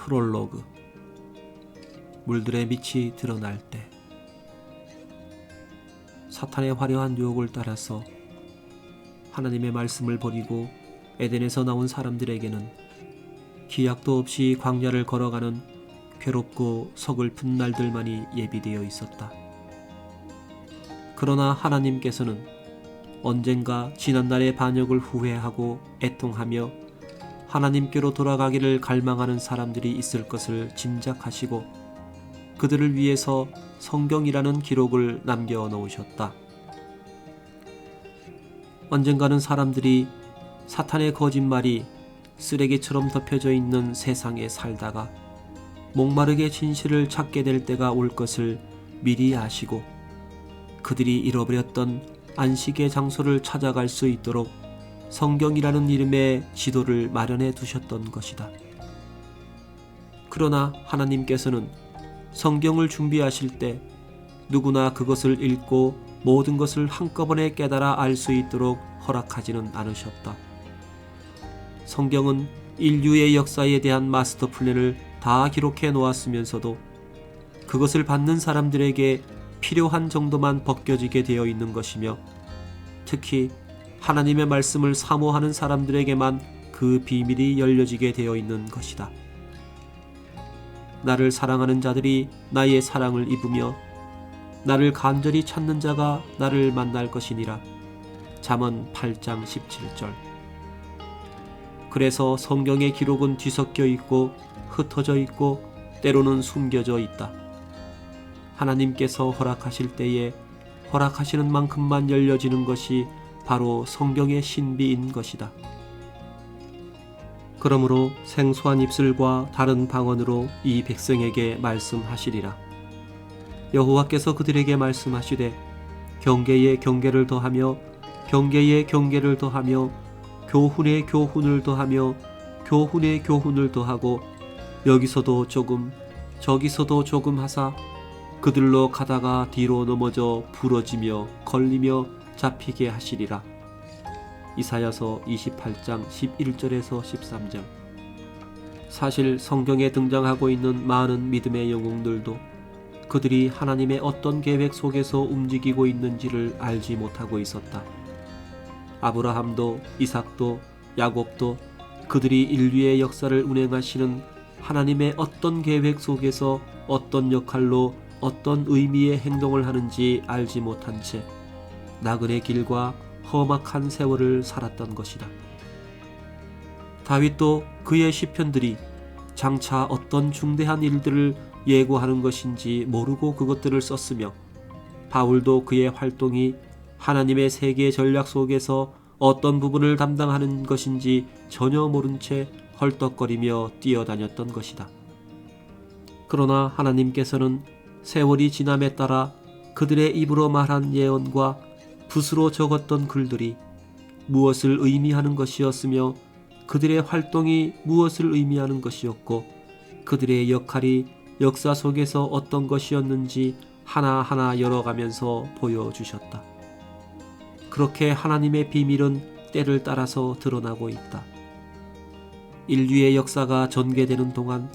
프롤로그. 물들의 빛이 드러날 때. 사탄의 화려한 유혹을 따라서 하나님의 말씀을 버리고 에덴에서 나온 사람들에게는 기약도 없이 광야를 걸어가는 괴롭고 서글픈 날들만이 예비되어 있었다. 그러나 하나님께서는 언젠가 지난날의 반역을 후회하고 애통하며 하나님께로 돌아가기를 갈망하는 사람들이 있을 것을 짐작하시고 그들을 위해서 성경이라는 기록을 남겨놓으셨다. 언젠가는 사람들이 사탄의 거짓말이 쓰레기처럼 덮여져 있는 세상에 살다가 목마르게 진실을 찾게 될 때가 올 것을 미리 아시고 그들이 잃어버렸던 안식의 장소를 찾아갈 수 있도록 성경이라는 이름의 지도를 마련해 두셨던 것이다. 그러나 하나님께서는 성경을 준비하실 때 누구나 그것을 읽고 모든 것을 한꺼번에 깨달아 알 수 있도록 허락하지는 않으셨다. 성경은 인류의 역사에 대한 마스터 플랜을 다 기록해 놓았으면서도 그것을 받는 사람들에게 필요한 정도만 벗겨지게 되어 있는 것이며 특히 하나님의 말씀을 사모하는 사람들에게만 그 비밀이 열려지게 되어 있는 것이다. 나를 사랑하는 자들이 나의 사랑을 입으며 나를 간절히 찾는 자가 나를 만날 것이니라. 잠언 8장 17절. 그래서 성경의 기록은 뒤섞여 있고 흩어져 있고 때로는 숨겨져 있다. 하나님께서 허락하실 때에 허락하시는 만큼만 열려지는 것이 바로 성경의 신비인 것이다. 그러므로 생소한 입술과 다른 방언으로 이 백성에게 말씀하시리라. 여호와께서 그들에게 말씀하시되 경계에 경계를 더하며 경계에 경계를 더하며 교훈에 교훈을 더하며 교훈에 교훈을 더하고 여기서도 조금 저기서도 조금 하사 그들로 가다가 뒤로 넘어져 부러지며 걸리며 잡히게 하시리라. 이사야서 28장 11절에서 13절. 사실 성경에 등장하고 있는 많은 믿음의 영웅들도 그들이 하나님의 어떤 계획 속에서 움직이고 있는지를 알지 못하고 있었다. 아브라함도 이삭도 야곱도 그들이 인류의 역사를 운행하시는 하나님의 어떤 계획 속에서 어떤 역할로 어떤 의미의 행동을 하는지 알지 못한 채 나그네 길과 험악한 세월을 살았던 것이다. 다윗도 그의 시편들이 장차 어떤 중대한 일들을 예고하는 것인지 모르고 그것들을 썼으며 바울도 그의 활동이 하나님의 세계 전략 속에서 어떤 부분을 담당하는 것인지 전혀 모른 채 헐떡거리며 뛰어다녔던 것이다. 그러나 하나님께서는 세월이 지남에 따라 그들의 입으로 말한 예언과 붓으로 적었던 글들이 무엇을 의미하는 것이었으며 그들의 활동이 무엇을 의미하는 것이었고 그들의 역할이 역사 속에서 어떤 것이었는지 하나하나 열어가면서 보여주셨다. 그렇게 하나님의 비밀은 때를 따라서 드러나고 있다. 인류의 역사가 전개되는 동안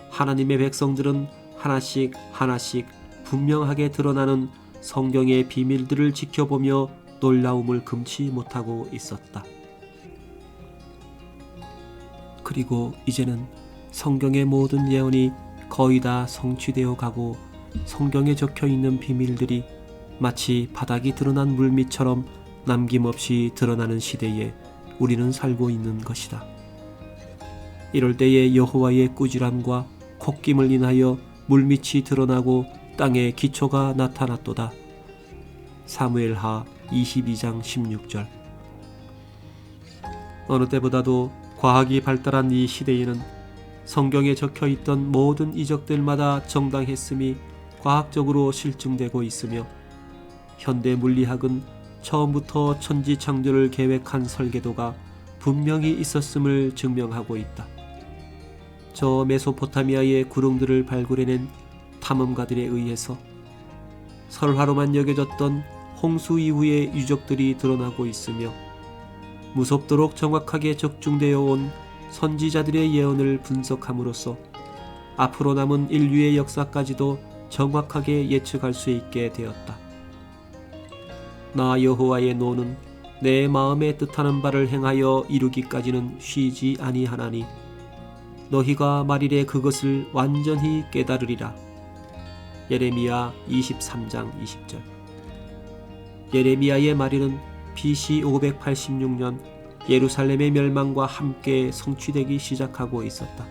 하나님의 백성들은 하나씩 하나씩 분명하게 드러나는 성경의 비밀들을 지켜보며 놀라움을 금치 못하고 있었다. 그리고 이제는 성경의 모든 예언이 거의 다 성취되어 가고 성경에 적혀 있는 비밀들이 마치 바닥이 드러난 물밑처럼 남김없이 드러나는 시대에 우리는 살고 있는 것이다. 이럴 때에 여호와의 꾸지람과 콧김을 인하여 물밑이 드러나고 땅의 기초가 나타났도다. 사무엘하 22장 16절. 어느 때보다도 과학이 발달한 이 시대에는 성경에 적혀있던 모든 이적들마다 정당했음이 과학적으로 실증되고 있으며 현대 물리학은 처음부터 천지창조를 계획한 설계도가 분명히 있었음을 증명하고 있다. 저 메소포타미아의 구릉들을 발굴해낸 탐험가들에 의해서 설화로만 여겨졌던 홍수 이후의 유적들이 드러나고 있으며 무섭도록 정확하게 적중되어 온 선지자들의 예언을 분석함으로써 앞으로 남은 인류의 역사까지도 정확하게 예측할 수 있게 되었다. 나 여호와의 노는 내 마음에 뜻하는 바를 행하여 이루기까지는 쉬지 아니하나니 너희가 말일에 그것을 완전히 깨달으리라. 예레미야 23장 20절. 예레미야의 말일은 BC 586년 예루살렘의 멸망과 함께 성취되기 시작하고 있었다.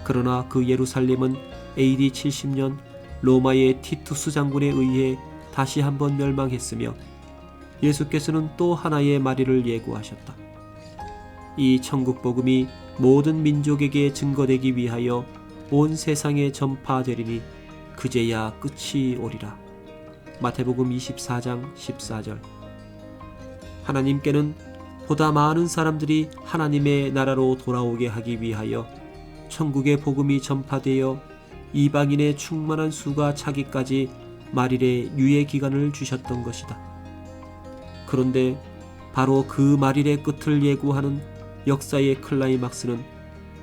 그러나 그 예루살렘은 AD 70년 로마의 티투스 장군에 의해 다시 한번 멸망했으며 예수께서는 또 하나의 말일을 예고하셨다. 이 천국 복음이 모든 민족에게 증거되기 위하여 온 세상에 전파되리니 그제야 끝이 오리라. 마태복음 24장 14절. 하나님께는 보다 많은 사람들이 하나님의 나라로 돌아오게 하기 위하여 천국의 복음이 전파되어 이방인의 충만한 수가 차기까지 말일의 유예 기간을 주셨던 것이다. 그런데 바로 그 말일의 끝을 예고하는 역사의 클라이막스는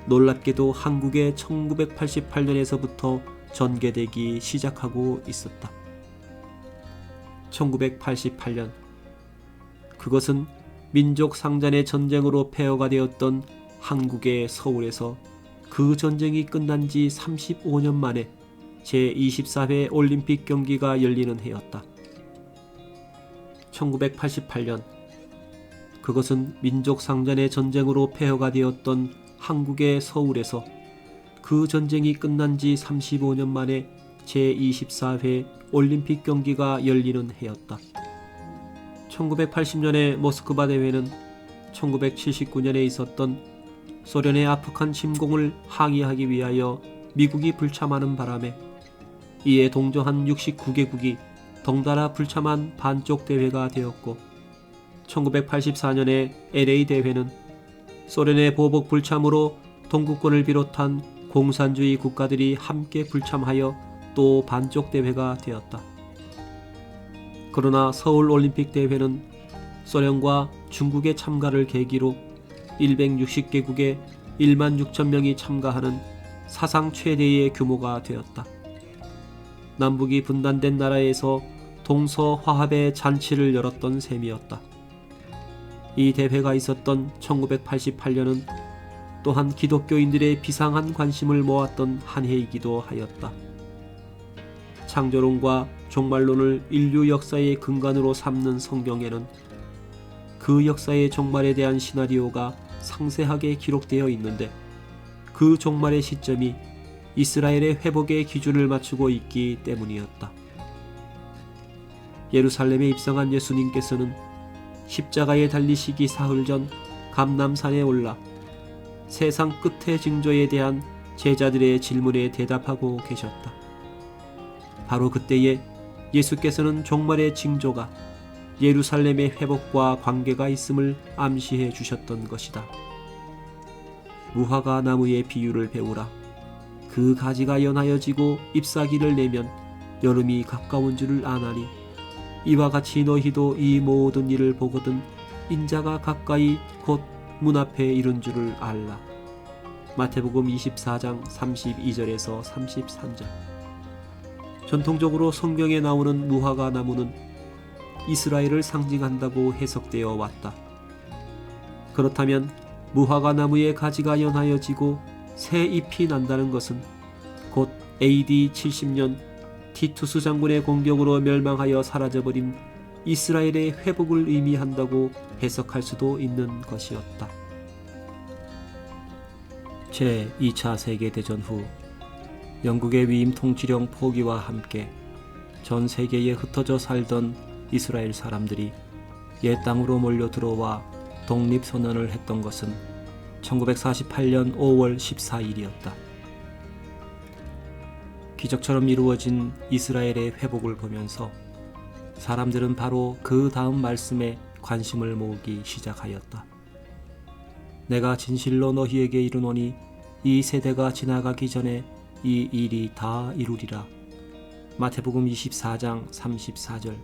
놀랍게도 한국의 1988년에서부터 전개되기 시작하고 있었다. 1988년. 그것은 민족 상잔의 전쟁으로 폐허가 되었던 한국의 서울에서 그 전쟁이 끝난 지 35년 만에 제24회 올림픽 경기가 열리는 해였다. 1988년. 그것은 민족 상잔의 전쟁으로 폐허가 되었던 한국의 서울에서 그 전쟁이 끝난 지 35년 만에 제24회 올림픽 경기가 열리는 해였다. 1980년의 모스크바 대회는 1979년에 있었던 소련의 아프간 침공을 항의하기 위하여 미국이 불참하는 바람에 이에 동조한 69개국이 덩달아 불참한 반쪽 대회가 되었고 1984년의 LA 대회는 소련의 보복 불참으로 동구권을 비롯한 공산주의 국가들이 함께 불참하여 또 반쪽 대회가 되었다. 그러나 서울 올림픽 대회는 소련과 중국의 참가를 계기로 160개국에 1만 6천 명이 참가하는 사상 최대의 규모가 되었다. 남북이 분단된 나라에서 동서화합의 잔치를 열었던 셈이었다. 이 대회가 있었던 1988년은 또한 기독교인들의 비상한 관심을 모았던 한 해이기도 하였다. 창조론과 종말론을 인류 역사의 근간으로 삼는 성경에는 그 역사의 종말에 대한 시나리오가 상세하게 기록되어 있는데 그 종말의 시점이 이스라엘의 회복의 기준을 맞추고 있기 때문이었다. 예루살렘에 입성한 예수님께서는 십자가에 달리시기 사흘 전 감람산에 올라 세상 끝의 징조에 대한 제자들의 질문에 대답하고 계셨다. 바로 그때에 예수께서는 종말의 징조가 예루살렘의 회복과 관계가 있음을 암시해 주셨던 것이다. 무화과 나무의 비유를 배우라. 그 가지가 연하여지고 잎사귀를 내면 여름이 가까운 줄을 아나니 이와 같이 너희도 이 모든 일을 보거든 인자가 가까이 곧 문 앞에 이른 줄을 알라. 마태복음 24장 32절에서 33절. 전통적으로 성경에 나오는 무화과 나무는 이스라엘을 상징한다고 해석되어 왔다. 그렇다면 무화과 나무의 가지가 연하여지고 새 잎이 난다는 것은 곧 AD 70년 티투스 장군의 공격으로 멸망하여 사라져버린 이스라엘의 회복을 의미한다고 해석할 수도 있는 것이었다. 제2차 세계대전 후 영국의 위임 통치령 포기와 함께 전 세계에 흩어져 살던 이스라엘 사람들이 옛 땅으로 몰려 들어와 독립선언을 했던 것은 1948년 5월 14일이었다. 기적처럼 이루어진 이스라엘의 회복을 보면서 사람들은 바로 그 다음 말씀에 관심을 모으기 시작하였다. 내가 진실로 너희에게 이르노니 이 세대가 지나가기 전에 이 일이 다 이루리라. 마태복음 24장 34절.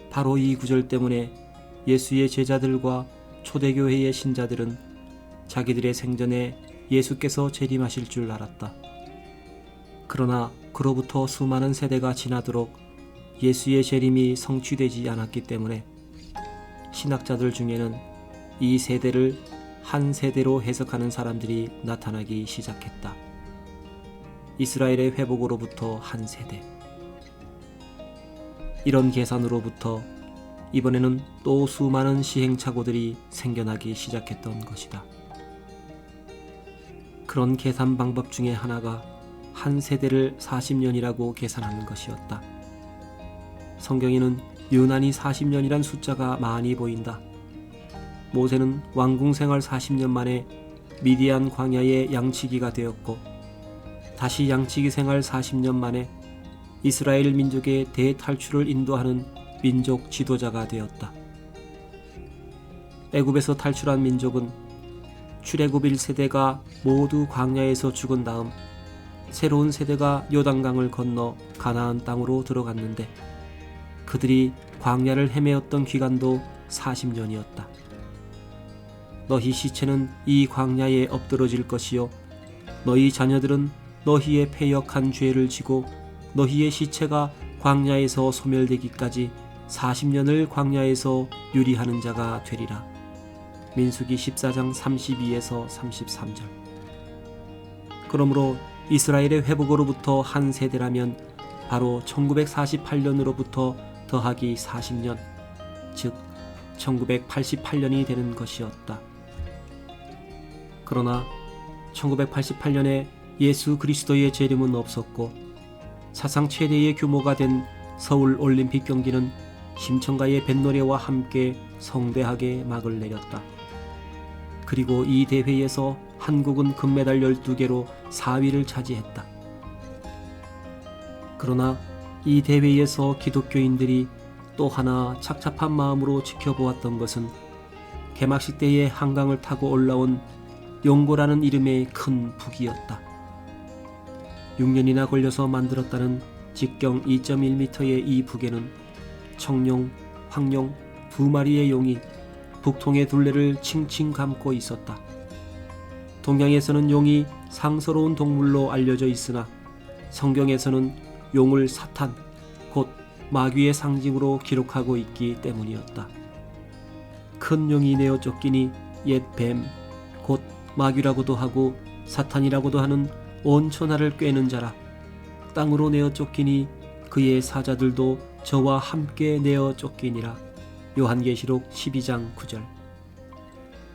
바로 이 구절 때문에 예수의 제자들과 초대교회의 신자들은 자기들의 생전에 예수께서 재림하실 줄 알았다. 그러나 그로부터 수많은 세대가 지나도록 예수의 재림이 성취되지 않았기 때문에 신학자들 중에는 이 세대를 한 세대로 해석하는 사람들이 나타나기 시작했다. 이스라엘의 회복으로부터 한 세대. 이런 계산으로부터 이번에는 또 수많은 시행착오들이 생겨나기 시작했던 것이다. 그런 계산 방법 중에 하나가 한 세대를 40년이라고 계산하는 것이었다. 성경에는 유난히 40년이란 숫자가 많이 보인다. 모세는 왕궁 생활 40년 만에 미디안 광야의 양치기가 되었고, 다시 양치기 생활 40년 만에 이스라엘 민족의 대탈출을 인도하는 민족 지도자가 되었다. 애굽에서 탈출한 민족은 출애굽 1세대가 모두 광야에서 죽은 다음 새로운 세대가 요단강을 건너 가나안 땅으로 들어갔는데, 그들이 광야를 헤매었던 기간도 40년이었다. 너희 시체는 이 광야에 엎드러질 것이요, 너희 자녀들은 너희의 패역한 죄를 지고 너희의 시체가 광야에서 소멸되기까지 40년을 광야에서 유리하는 자가 되리라. 민수기 14장 32에서 33절. 그러므로 이스라엘의 회복으로부터 한 세대라면 바로 1948년으로부터 더하기 40년, 즉 1988년이 되는 것이었다. 그러나 1988년에 예수 그리스도의 재림은 없었고, 사상 최대의 규모가 된 서울 올림픽 경기는 심청가의 뱃노래와 함께 성대하게 막을 내렸다. 그리고 이 대회에서 한국은 금메달 12개로 4위를 차지했다. 그러나 이 대회에서 기독교인들이 또 하나 착잡한 마음으로 지켜보았던 것은 개막식 때에 한강을 타고 올라온 용고라는 이름의 큰 북이었다. 6년이나 걸려서 만들었다는 직경 2.1m의 이 북에는 청룡, 황룡 두 마리의 용이 북통의 둘레를 칭칭 감고 있었다. 동양에서는 용이 상스러운 동물로 알려져 있으나 성경에서는 용을 사탄, 곧 마귀의 상징으로 기록하고 있기 때문이었다. 큰 용이 내어 쫓기니 옛 뱀, 곧 마귀라고도 하고 사탄이라고도 하는 온 천하를 꿰는 자라. 땅으로 내어 쫓기니 그의 사자들도 저와 함께 내어 쫓기니라. 요한계시록 12장 9절.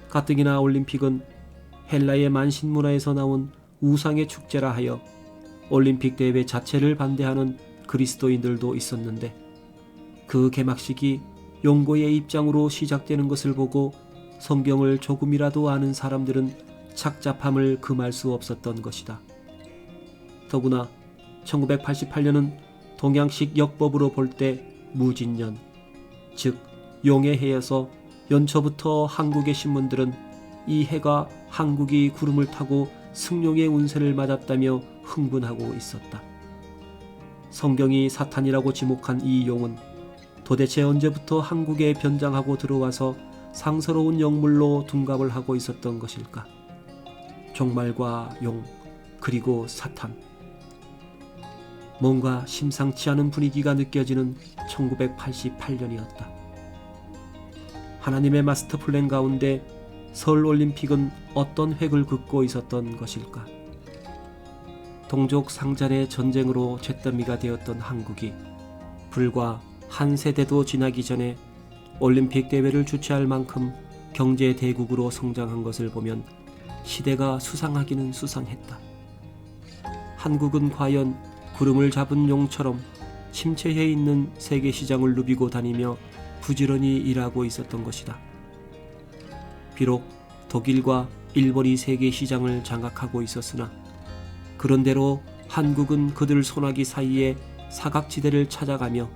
가뜩이나 올림픽은 헬라의 만신문화에서 나온 우상의 축제라 하여 올림픽 대회 자체를 반대하는 그리스도인들도 있었는데, 그 개막식이 용고의 입장으로 시작되는 것을 보고 성경을 조금이라도 아는 사람들은 착잡함을 금할 수 없었던 것이다. 더구나 1988년은 동양식 역법으로 볼 때 무진년, 즉 용의 해여서 연초부터 한국의 신문들은 이 해가 한국이 구름을 타고 승용의 운세를 맞았다며 흥분하고 있었다. 성경이 사탄이라고 지목한 이 용은 도대체 언제부터 한국에 변장하고 들어와서 상스러운 영물로 둔갑을 하고 있었던 것일까? 종말과 용, 그리고 사탄. 뭔가 심상치 않은 분위기가 느껴지는 1988년이었다. 하나님의 마스터 플랜 가운데 서울올림픽은 어떤 획을 긋고 있었던 것일까? 동족 상잔의 전쟁으로 잿더미가 되었던 한국이 불과 한 세대도 지나기 전에 올림픽 대회를 주최할 만큼 경제 대국으로 성장한 것을 보면 시대가 수상하기는 수상했다. 한국은 과연 구름을 잡은 용처럼 침체해 있는 세계 시장을 누비고 다니며 부지런히 일하고 있었던 것이다. 비록 독일과 일본이 세계 시장을 장악하고 있었으나 그런대로 한국은 그들 소나기 사이에 사각지대를 찾아가며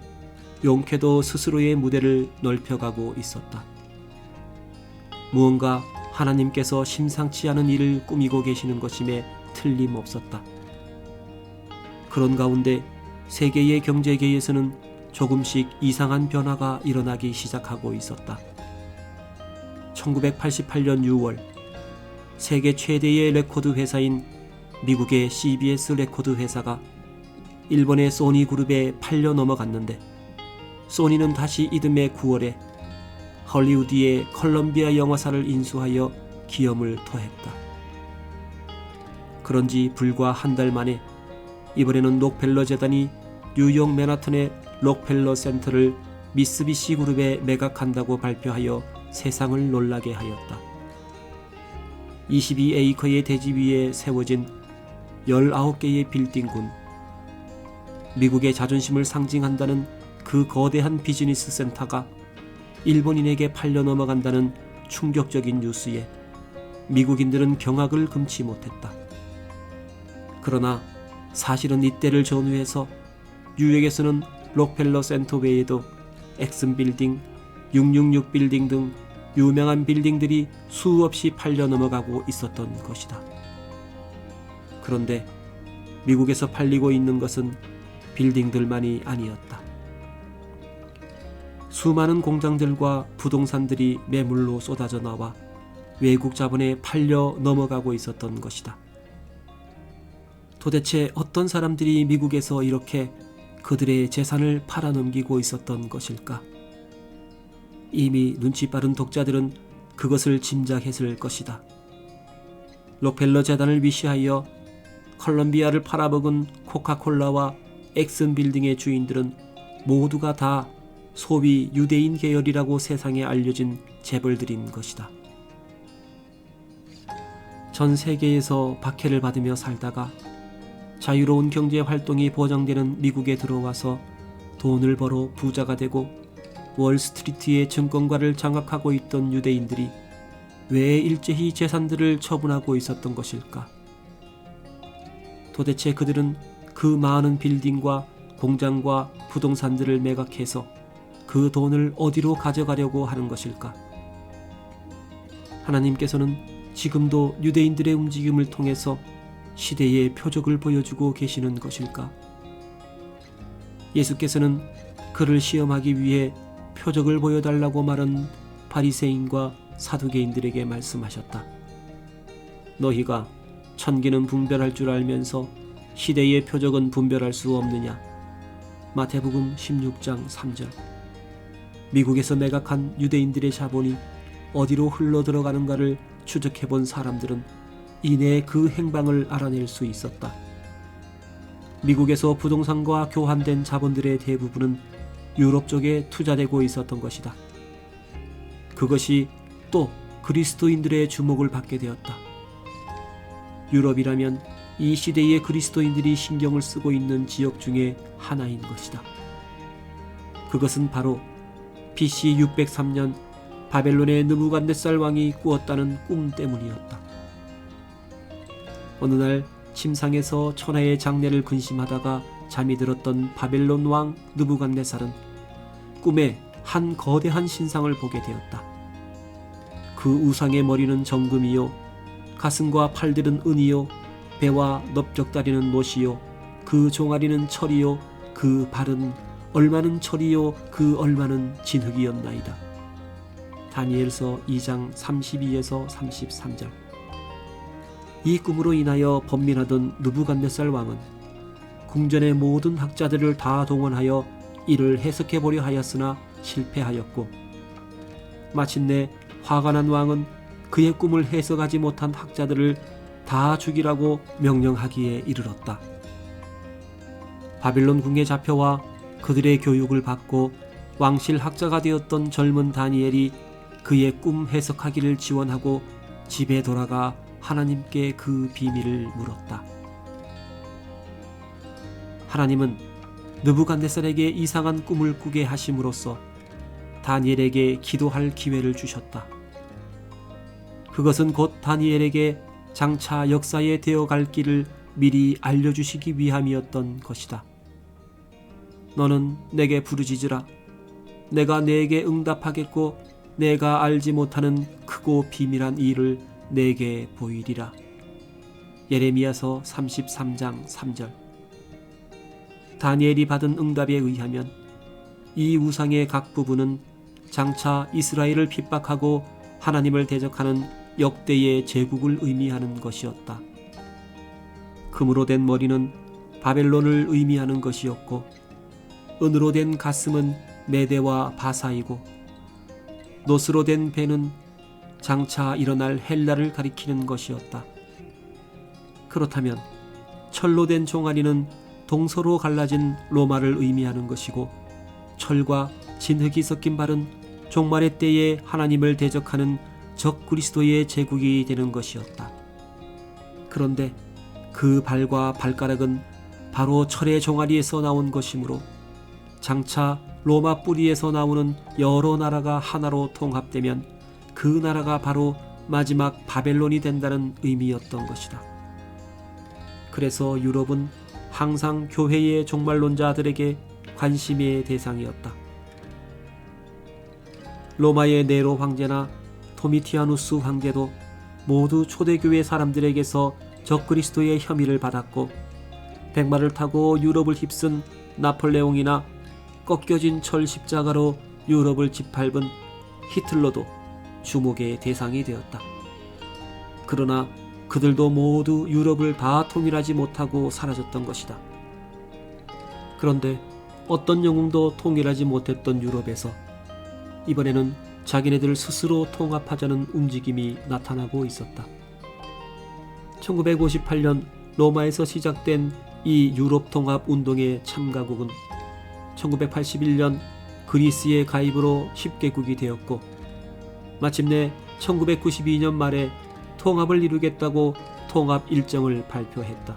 용케도 스스로의 무대를 넓혀가고 있었다. 무언가 하나님께서 심상치 않은 일을 꾸미고 계시는 것임에 틀림없었다. 그런 가운데 세계의 경제계에서는 조금씩 이상한 변화가 일어나기 시작하고 있었다. 1988년 6월 세계 최대의 레코드 회사인 미국의 CBS 레코드 회사가 일본의 소니 그룹에 팔려 넘어갔는데, 소니는 다시 이듬해 9월에 헐리우드의 컬럼비아 영화사를 인수하여 기염을 토했다. 그런지 불과 한 달 만에 이번에는 록펠러 재단이 뉴욕 맨하탄의 록펠러 센터를 미쓰비시 그룹에 매각한다고 발표하여 세상을 놀라게 하였다. 22에이커의 대지 위에 세워진 19개의 빌딩군, 미국의 자존심을 상징한다는 그 거대한 비즈니스 센터가 일본인에게 팔려 넘어간다는 충격적인 뉴스에 미국인들은 경악을 금치 못했다. 그러나 사실은 이때를 전후해서 뉴욕에서는 록펠러 센터 외에도 엑슨 빌딩, 666 빌딩 등 유명한 빌딩들이 수없이 팔려 넘어가고 있었던 것이다. 그런데 미국에서 팔리고 있는 것은 빌딩들만이 아니었다. 수많은 공장들과 부동산들이 매물로 쏟아져 나와 외국 자본에 팔려 넘어가고 있었던 것이다. 도대체 어떤 사람들이 미국에서 이렇게 그들의 재산을 팔아넘기고 있었던 것일까? 이미 눈치 빠른 독자들은 그것을 짐작했을 것이다. 록펠러 재단을 위시하여 컬럼비아를 팔아먹은 코카콜라와 엑슨 빌딩의 주인들은 모두가 다 소위 유대인 계열이라고 세상에 알려진 재벌들인 것이다. 전 세계에서 박해를 받으며 살다가 자유로운 경제 활동이 보장되는 미국에 들어와서 돈을 벌어 부자가 되고 월스트리트의 증권가를 장악하고 있던 유대인들이 왜 일제히 재산들을 처분하고 있었던 것일까? 도대체 그들은 그 많은 빌딩과 공장과 부동산들을 매각해서 그 돈을 어디로 가져가려고 하는 것일까? 하나님께서는 지금도 유대인들의 움직임을 통해서 시대의 표적을 보여주고 계시는 것일까? 예수께서는 그를 시험하기 위해 표적을 보여달라고 말한 바리새인과 사두개인들에게 말씀하셨다. 너희가 천기는 분별할 줄 알면서 시대의 표적은 분별할 수 없느냐? 마태복음 16장 3절. 미국에서 매각한 유대인들의 자본이 어디로 흘러들어가는가를 추적해본 사람들은 이내 그 행방을 알아낼 수 있었다. 미국에서 부동산과 교환된 자본들의 대부분은 유럽 쪽에 투자되고 있었던 것이다. 그것이 또 그리스도인들의 주목을 받게 되었다. 유럽이라면 이 시대의 그리스도인들이 신경을 쓰고 있는 지역 중에 하나인 것이다. 그것은 바로 BC 603년 바벨론의 느부갓네살 왕이 꾸었다는 꿈 때문이었다. 어느 날 침상에서 천하의 장래를 근심하다가 잠이 들었던 바벨론 왕 느부갓네살은 꿈에 한 거대한 신상을 보게 되었다. 그 우상의 머리는 정금이요, 가슴과 팔들은 은이요, 배와 넓적다리는 못이요, 그 종아리는 철이요, 그 발은 얼마는 철이요, 그 얼마는 진흙이었나이다. 다니엘서 2장 32에서 33절. 이 꿈으로 인하여 번민하던 느부갓네살 왕은 궁전의 모든 학자들을 다 동원하여 이를 해석해보려 하였으나 실패하였고, 마침내 화가 난 왕은 그의 꿈을 해석하지 못한 학자들을 다 죽이라고 명령하기에 이르렀다. 바빌론 궁에 잡혀와 그들의 교육을 받고 왕실 학자가 되었던 젊은 다니엘이 그의 꿈 해석하기를 지원하고 집에 돌아가 하나님께 그 비밀을 물었다. 하나님은 느부갓네살에게 이상한 꿈을 꾸게 하심으로써 다니엘에게 기도할 기회를 주셨다. 그것은 곧 다니엘에게 장차 역사에 되어갈 길을 미리 알려주시기 위함이었던 것이다. 너는 내게 부르짖으라. 내가 내게 응답하겠고 내가 알지 못하는 크고 비밀한 일을 내게 보이리라. 예레미야서 33장 3절. 다니엘이 받은 응답에 의하면 이 우상의 각 부분은 장차 이스라엘을 핍박하고 하나님을 대적하는 역대의 제국을 의미하는 것이었다. 금으로 된 머리는 바벨론을 의미하는 것이었고, 은으로 된 가슴은 메대와 바사이고, 노스로 된 배는 장차 일어날 헬라를 가리키는 것이었다. 그렇다면 철로 된 종아리는 동서로 갈라진 로마를 의미하는 것이고, 철과 진흙이 섞인 발은 종말의 때에 하나님을 대적하는 적 그리스도의 제국이 되는 것이었다. 그런데 그 발과 발가락은 바로 철의 종아리에서 나온 것이므로 장차 로마 뿌리에서 나오는 여러 나라가 하나로 통합되면 그 나라가 바로 마지막 바벨론이 된다는 의미였던 것이다. 그래서 유럽은 항상 교회의 종말론자들에게 관심의 대상이었다. 로마의 네로 황제나 도미티아누스 황제도 모두 초대교회 사람들에게서 적그리스도의 혐의를 받았고, 백마를 타고 유럽을 휩쓴 나폴레옹이나 꺾여진 철 십자가로 유럽을 짓밟은 히틀러도 주목의 대상이 되었다. 그러나 그들도 모두 유럽을 다 통일하지 못하고 사라졌던 것이다. 그런데 어떤 영웅도 통일하지 못했던 유럽에서 이번에는 자기네들 스스로 통합하자는 움직임이 나타나고 있었다. 1958년 로마에서 시작된 이 유럽 통합 운동의 참가국은 1981년 그리스의 가입으로 10개국이 되었고, 마침내 1992년 말에 통합을 이루겠다고 통합 일정을 발표했다.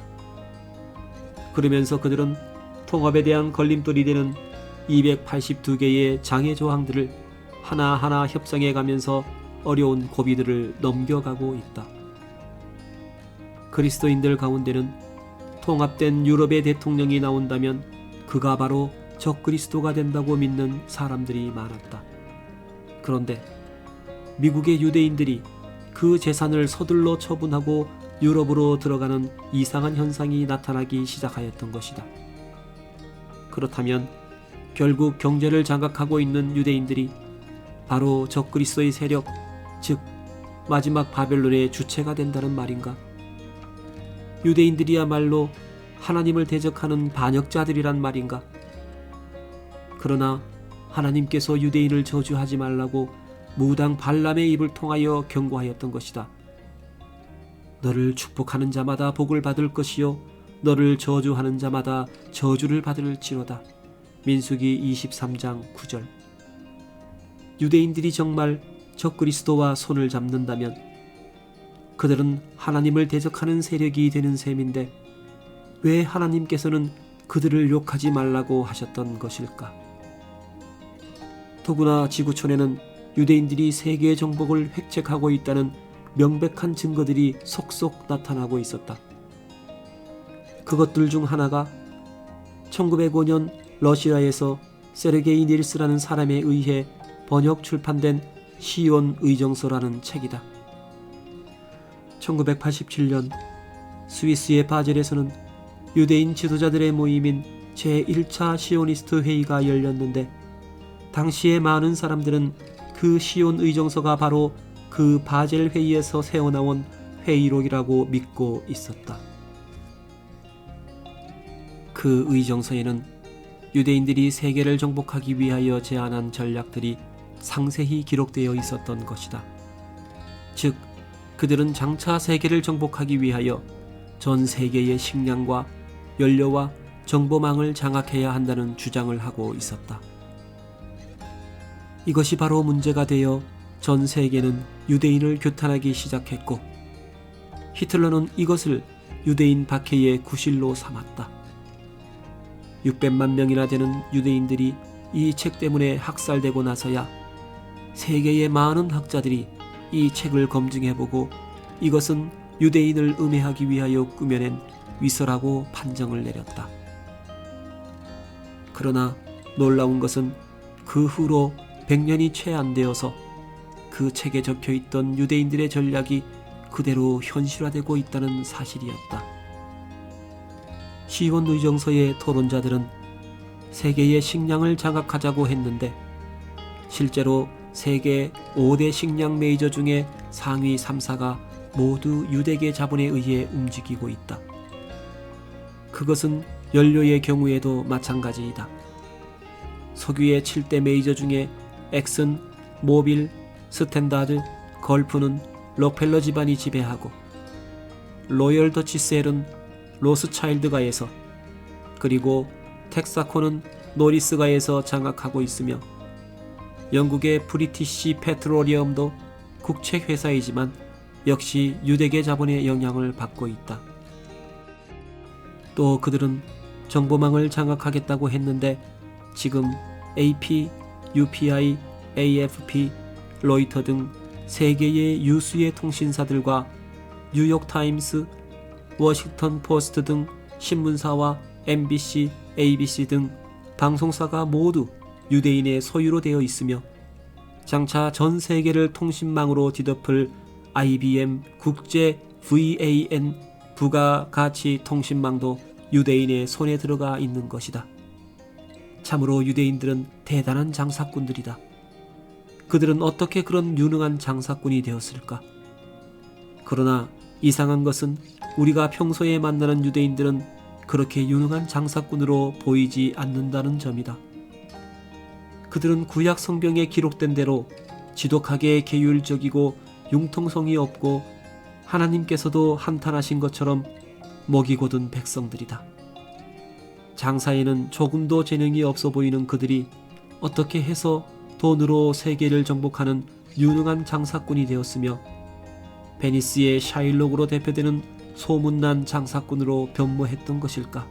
그러면서 그들은 통합에 대한 걸림돌이 되는 282개의 장애 조항들을 하나하나 협상해 가면서 어려운 고비들을 넘겨가고 있다. 그리스도인들 가운데는 통합된 유럽의 대통령이 나온다면 그가 바로 적그리스도가 된다고 믿는 사람들이 많았다. 그런데 미국의 유대인들이 그 재산을 서둘러 처분하고 유럽으로 들어가는 이상한 현상이 나타나기 시작하였던 것이다. 그렇다면 결국 경제를 장악하고 있는 유대인들이 바로 적그리스도의 세력, 즉 마지막 바벨론의 주체가 된다는 말인가? 유대인들이야말로 하나님을 대적하는 반역자들이란 말인가? 그러나 하나님께서 유대인을 저주하지 말라고 무당 발람의 입을 통하여 경고하였던 것이다. 너를 축복하는 자마다 복을 받을 것이요 너를 저주하는 자마다 저주를 받을지로다. 민수기 23장 9절. 유대인들이 정말 적그리스도와 손을 잡는다면 그들은 하나님을 대적하는 세력이 되는 셈인데 왜 하나님께서는 그들을 욕하지 말라고 하셨던 것일까? 더구나 지구촌에는 유대인들이 세계의 정복을 획책하고 있다는 명백한 증거들이 속속 나타나고 있었다. 그것들 중 하나가 1905년 러시아에서 세르게이 닐스라는 사람에 의해 번역 출판된 시온 의정서라는 책이다. 1987년 스위스의 바젤에서는 유대인 지도자들의 모임인 제1차 시오니스트 회의가 열렸는데 당시의 많은 사람들은 그 시온 의정서가 바로 그 바젤 회의에서 새어나온 회의록이라고 믿고 있었다. 그 의정서에는 유대인들이 세계를 정복하기 위하여 제안한 전략들이 상세히 기록되어 있었던 것이다. 즉, 그들은 장차 세계를 정복하기 위하여 전 세계의 식량과 연료와 정보망을 장악해야 한다는 주장을 하고 있었다. 이것이 바로 문제가 되어 전 세계는 유대인을 규탄하기 시작했고 히틀러는 이것을 유대인 박해의 구실로 삼았다. 600만 명이나 되는 유대인들이 이 책 때문에 학살되고 나서야 세계의 많은 학자들이 이 책을 검증해보고 이것은 유대인을 음해하기 위하여 꾸며낸 위서라고 판정을 내렸다. 그러나 놀라운 것은 그 후로 100년이 채 안 되어서 그 책에 적혀있던 유대인들의 전략이 그대로 현실화되고 있다는 사실이었다. 시온 의정서의 토론자들은 세계의 식량을 장악하자고 했는데 실제로 세계 5대 식량 메이저 중에 상위 3사가 모두 유대계 자본에 의해 움직이고 있다. 그것은 연료의 경우에도 마찬가지이다. 석유의 7대 메이저 중에 엑슨, 모빌, 스탠다드, 걸프는 록펠러 집안이 지배하고 로열 더치셀은 로스차일드가에서 그리고 텍사코는 노리스가에서 장악하고 있으며 영국의 브리티시 페트로리엄도 국책회사이지만 역시 유대계 자본의 영향을 받고 있다. 또 그들은 정보망을 장악하겠다고 했는데 지금 AP, UPI, AFP, 로이터 등 세계의 유수의 통신사들과 뉴욕타임스, 워싱턴 포스트 등 신문사와 MBC, ABC 등 방송사가 모두 유대인의 소유로 되어 있으며 장차 전 세계를 통신망으로 뒤덮을 IBM 국제 VAN 부가가치 통신망도 유대인의 손에 들어가 있는 것이다. 참으로 유대인들은 대단한 장사꾼들이다. 그들은 어떻게 그런 유능한 장사꾼이 되었을까? 그러나 이상한 것은 우리가 평소에 만나는 유대인들은 그렇게 유능한 장사꾼으로 보이지 않는다는 점이다. 그들은 구약 성경에 기록된 대로 지독하게 계율적이고 융통성이 없고 하나님께서도 한탄하신 것처럼 목이 곧은 백성들이다. 장사에는 조금도 재능이 없어 보이는 그들이 어떻게 해서 돈으로 세계를 정복하는 유능한 장사꾼이 되었으며 베니스의 샤일록으로 대표되는 소문난 장사꾼으로 변모했던 것일까?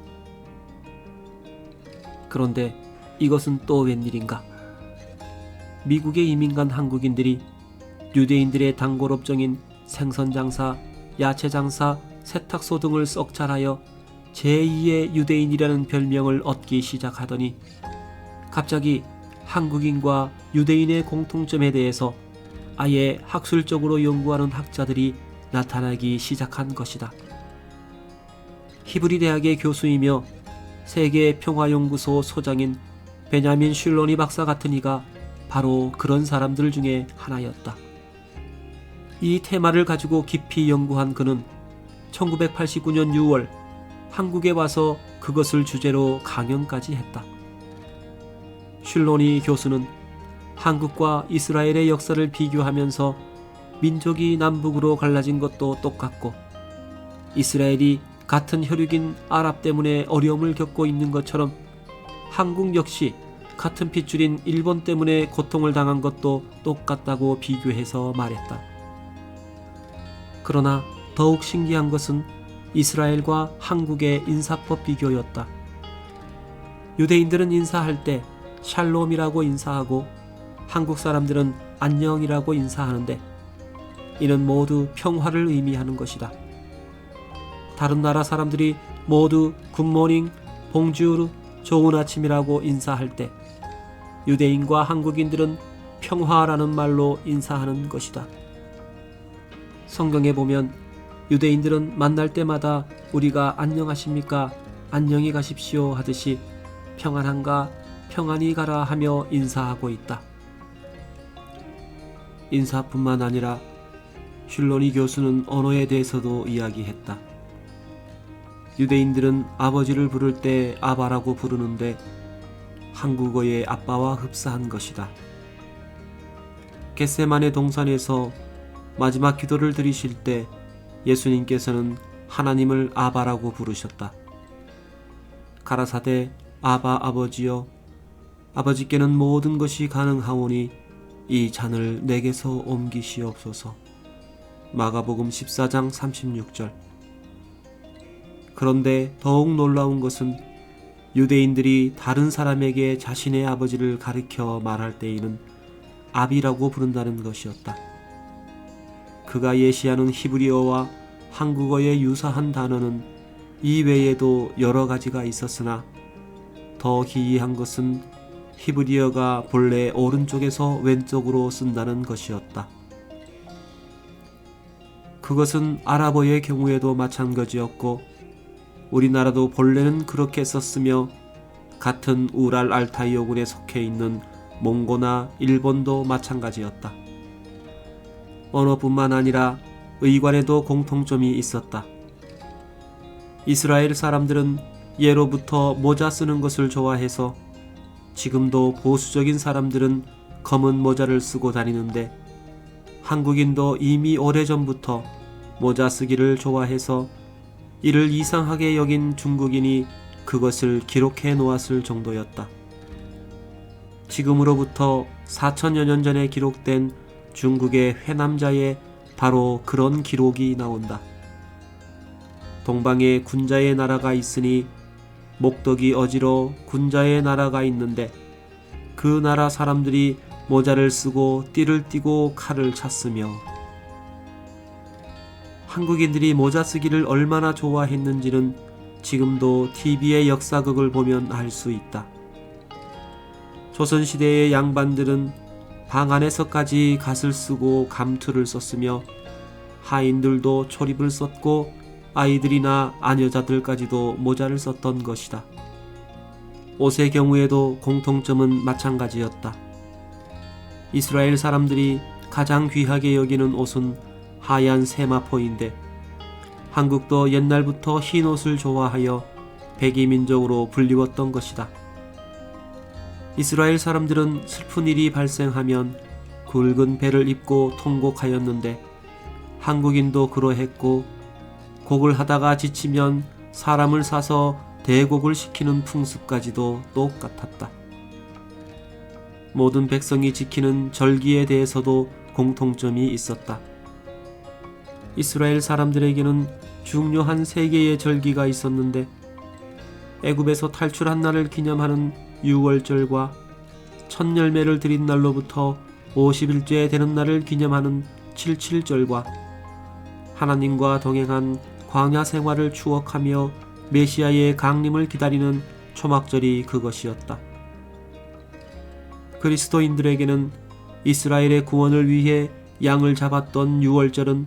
그런데 이것은 또 웬일인가? 미국에 이민 간 한국인들이 유대인들의 단골업종인 생선장사, 야채장사, 세탁소 등을 썩 잘하여 제2의 유대인이라는 별명을 얻기 시작하더니 갑자기 한국인과 유대인의 공통점에 대해서 아예 학술적으로 연구하는 학자들이 나타나기 시작한 것이다. 히브리 대학의 교수이며 세계평화연구소 소장인 베냐민 슐로니 박사 같은 이가 바로 그런 사람들 중에 하나였다. 이 테마를 가지고 깊이 연구한 그는 1989년 6월 한국에 와서 그것을 주제로 강연까지 했다. 슐로니 교수는 한국과 이스라엘의 역사를 비교하면서 민족이 남북으로 갈라진 것도 똑같고 이스라엘이 같은 혈육인 아랍 때문에 어려움을 겪고 있는 것처럼 한국 역시 같은 핏줄인 일본 때문에 고통을 당한 것도 똑같다고 비교해서 말했다. 그러나 더욱 신기한 것은 이스라엘과 한국의 인사법 비교였다. 유대인들은 인사할 때 샬롬이라고 인사하고 한국 사람들은 안녕이라고 인사하는데 이는 모두 평화를 의미하는 것이다. 다른 나라 사람들이 모두 굿모닝, 봉주르, 좋은 아침이라고 인사할 때 유대인과 한국인들은 평화라는 말로 인사하는 것이다. 성경에 보면 유대인들은 만날 때마다 우리가 안녕하십니까? 안녕히 가십시오 하듯이 평안한가? 평안히 가라 하며 인사하고 있다. 인사뿐만 아니라 슐로니 교수는 언어에 대해서도 이야기했다. 유대인들은 아버지를 부를 때 아바라고 부르는데 한국어의 아빠와 흡사한 것이다. 겟세마네 동산에서 마지막 기도를 드리실 때 예수님께서는 하나님을 아바라고 부르셨다. 가라사대 아바 아버지여 아버지께는 모든 것이 가능하오니 이 잔을 내게서 옮기시옵소서. 마가복음 14장 36절. 그런데 더욱 놀라운 것은 유대인들이 다른 사람에게 자신의 아버지를 가리켜 말할 때에는 아비라고 부른다는 것이었다. 그가 예시하는 히브리어와 한국어의 유사한 단어는 이 외에도 여러 가지가 있었으나 더 기이한 것은 히브리어가 본래 오른쪽에서 왼쪽으로 쓴다는 것이었다. 그것은 아랍어의 경우에도 마찬가지였고 우리나라도 본래는 그렇게 썼으며 같은 우랄 알타이 여군에 속해 있는 몽고나 일본도 마찬가지였다. 언어뿐만 아니라 의관에도 공통점이 있었다. 이스라엘 사람들은 예로부터 모자 쓰는 것을 좋아해서 지금도 보수적인 사람들은 검은 모자를 쓰고 다니는데, 한국인도 이미 오래전부터 모자 쓰기를 좋아해서 이를 이상하게 여긴 중국인이 그것을 기록해 놓았을 정도였다. 지금으로부터 4천여 년 전에 기록된 중국의 회남자에 바로 그런 기록이 나온다. 동방에 군자의 나라가 있으니 목덕이 어지러 군자의 나라가 있는데, 그 나라 사람들이 모자를 쓰고 띠를 띠고 칼을 찼으며. 한국인들이 모자 쓰기를 얼마나 좋아했는지는 지금도 TV의 역사극을 보면 알 수 있다. 조선시대의 양반들은 방 안에서까지 갓을 쓰고 감투를 썼으며, 하인들도 초립을 썼고 아이들이나 아녀자들까지도 모자를 썼던 것이다. 옷의 경우에도 공통점은 마찬가지였다. 이스라엘 사람들이 가장 귀하게 여기는 옷은 하얀 세마포인데, 한국도 옛날부터 흰 옷을 좋아하여 백이민족으로 불리웠던 것이다. 이스라엘 사람들은 슬픈 일이 발생하면 굵은 배를 입고 통곡하였는데, 한국인도 그러했고, 곡을 하다가 지치면 사람을 사서 대곡을 시키는 풍습까지도 똑같았다. 모든 백성이 지키는 절기에 대해서도 공통점이 있었다. 이스라엘 사람들에게는 중요한 3개의 절기가 있었는데, 애굽에서 탈출한 날을 기념하는 6월절과 첫 열매를 드린 날로부터 50일째 되는 날을 기념하는 77절과 하나님과 동행한 광야 생활을 추억하며 메시아의 강림을 기다리는 초막절이 그것이었다. 그리스도인들에게는 이스라엘의 구원을 위해 양을 잡았던 6월절은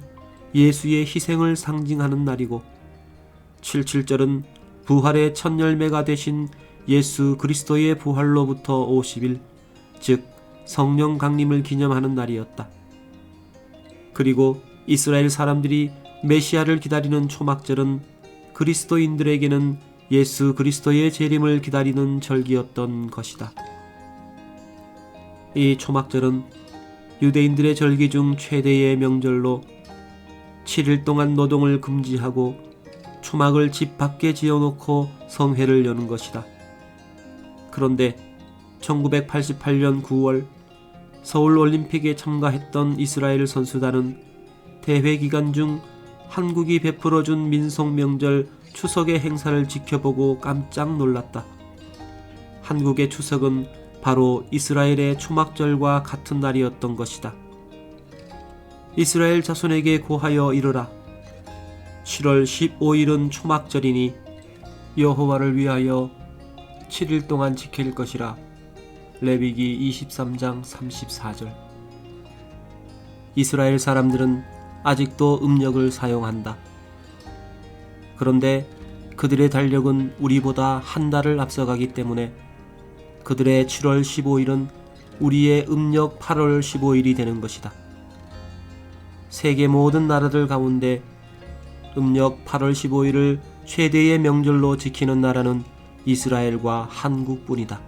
예수의 희생을 상징하는 날이고, 77절은 부활의 첫 열매가 되신 예수 그리스도의 부활로부터 50일, 즉 성령 강림을 기념하는 날이었다. 그리고 이스라엘 사람들이 메시아를 기다리는 초막절은 그리스도인들에게는 예수 그리스도의 재림을 기다리는 절기였던 것이다. 이 초막절은 유대인들의 절기 중 최대의 명절로 7일 동안 노동을 금지하고 초막을 집 밖에 지어놓고 성회를 여는 것이다. 그런데 1988년 9월 서울올림픽에 참가했던 이스라엘 선수단은 대회 기간 중 한국이 베풀어준 민속명절 추석의 행사를 지켜보고 깜짝 놀랐다. 한국의 추석은 바로 이스라엘의 초막절과 같은 날이었던 것이다. 이스라엘 자손에게 고하여 이르라. 7월 15일은 초막절이니 여호와를 위하여 7일 동안 지킬 것이라. 레위기 23장 34절. 이스라엘 사람들은 아직도 음력을 사용한다. 그런데 그들의 달력은 우리보다 한 달을 앞서가기 때문에 그들의 7월 15일은 우리의 음력 8월 15일이 되는 것이다. 세계 모든 나라들 가운데 음력 8월 15일을 최대의 명절로 지키는 나라는 이스라엘과 한국뿐이다.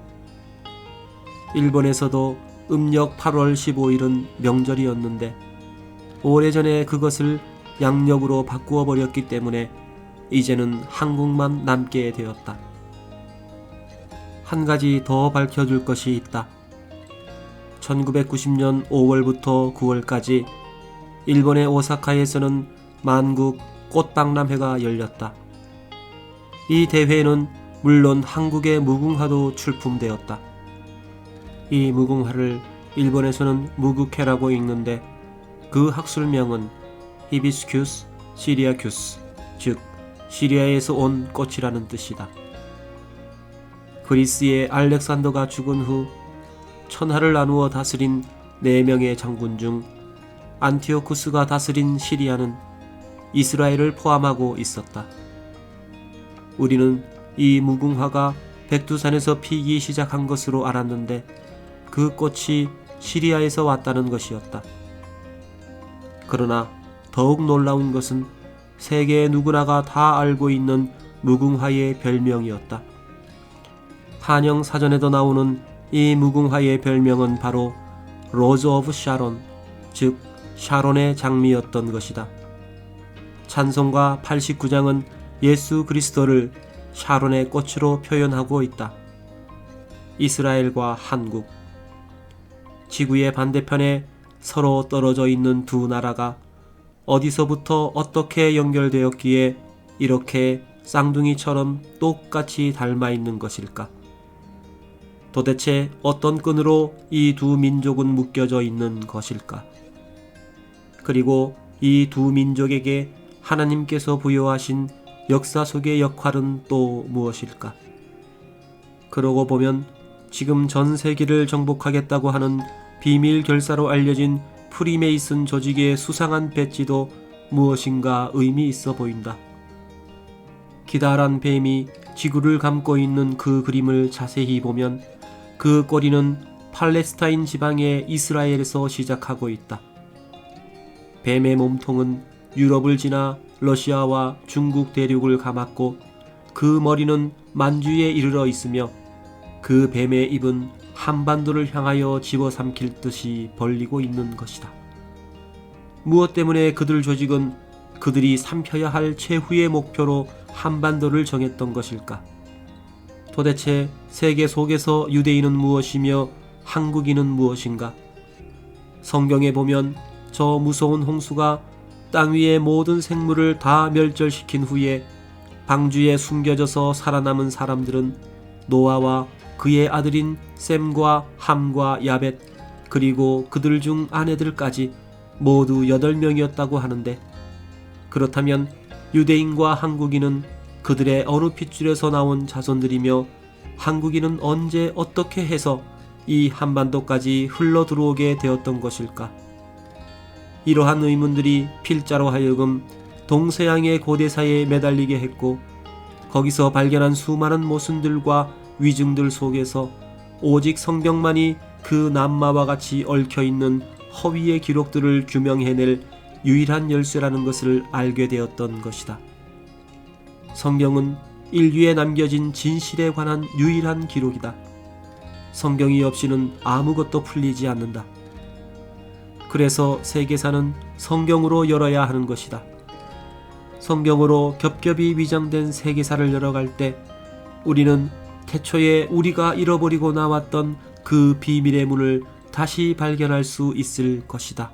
일본에서도 음력 8월 15일은 명절이었는데 오래전에 그것을 양력으로 바꾸어 버렸기 때문에 이제는 한국만 남게 되었다. 한 가지 더 밝혀줄 것이 있다. 1990년 5월부터 9월까지 일본의 오사카에서는 만국 꽃박람회가 열렸다. 이 대회에는 물론 한국의 무궁화도 출품되었다. 이 무궁화를 일본에서는 무국회라고 읽는데 그 학술명은 히비스큐스 시리아큐스, 즉 시리아에서 온 꽃이라는 뜻이다. 그리스의 알렉산더가 죽은 후 천하를 나누어 다스린 4명의 장군 중 안티오쿠스가 다스린 시리아는 이스라엘을 포함하고 있었다. 우리는 이 무궁화가 백두산에서 피기 시작한 것으로 알았는데 그 꽃이 시리아에서 왔다는 것이었다. 그러나 더욱 놀라운 것은 세계 누구나가 다 알고 있는 무궁화의 별명이었다. 한영 사전에도 나오는 이 무궁화의 별명은 바로 로즈 오브 샤론, 즉 샤론의 장미였던 것이다. 찬송가 89장은 예수 그리스도를 샤론의 꽃으로 표현하고 있다. 이스라엘과 한국, 지구의 반대편에 서로 떨어져 있는 두 나라가 어디서부터 어떻게 연결되었기에 이렇게 쌍둥이처럼 똑같이 닮아 있는 것일까? 도대체 어떤 끈으로 이 두 민족은 묶여져 있는 것일까? 그리고 이 두 민족에게 하나님께서 부여하신 역사 속의 역할은 또 무엇일까? 그러고 보면 지금 전 세계를 정복하겠다고 하는 비밀 결사로 알려진 프리메이슨 조직의 수상한 배지도 무엇인가 의미 있어 보인다. 기다란 뱀이 지구를 감고 있는 그 그림을 자세히 보면 그 꼬리는 팔레스타인 지방의 이스라엘에서 시작하고 있다. 뱀의 몸통은 유럽을 지나 러시아와 중국 대륙을 감았고 그 머리는 만주에 이르러 있으며 그 뱀의 입은 한반도를 향하여 집어삼킬 듯이 벌리고 있는 것이다. 무엇 때문에 그들 조직은 그들이 삼켜야 할 최후의 목표로 한반도를 정했던 것일까? 도대체 세계 속에서 유대인은 무엇이며 한국인은 무엇인가? 성경에 보면 저 무서운 홍수가 땅 위의 모든 생물을 다 멸절시킨 후에 방주에 숨겨져서 살아남은 사람들은 노아와 그의 아들인 셈과 함과 야벳 그리고 그들 중 아내들까지 모두 8명이었다고 하는데, 그렇다면 유대인과 한국인은 그들의 어느 핏줄에서 나온 자손들이며 한국인은 언제 어떻게 해서 이 한반도까지 흘러 들어오게 되었던 것일까? 이러한 의문들이 필자로 하여금 동서양의 고대사에 매달리게 했고, 거기서 발견한 수많은 모순들과 위증들 속에서 오직 성경만이 그 남마와 같이 얽혀있는 허위의 기록들을 규명해낼 유일한 열쇠라는 것을 알게 되었던 것이다. 성경은 인류에 남겨진 진실에 관한 유일한 기록이다. 성경이 없이는 아무것도 풀리지 않는다. 그래서 세계사는 성경으로 열어야 하는 것이다. 성경으로 겹겹이 위장된 세계사를 열어갈 때 우리는 태초에 우리가 잃어버리고 나왔던 그 비밀의 문을 다시 발견할 수 있을 것이다.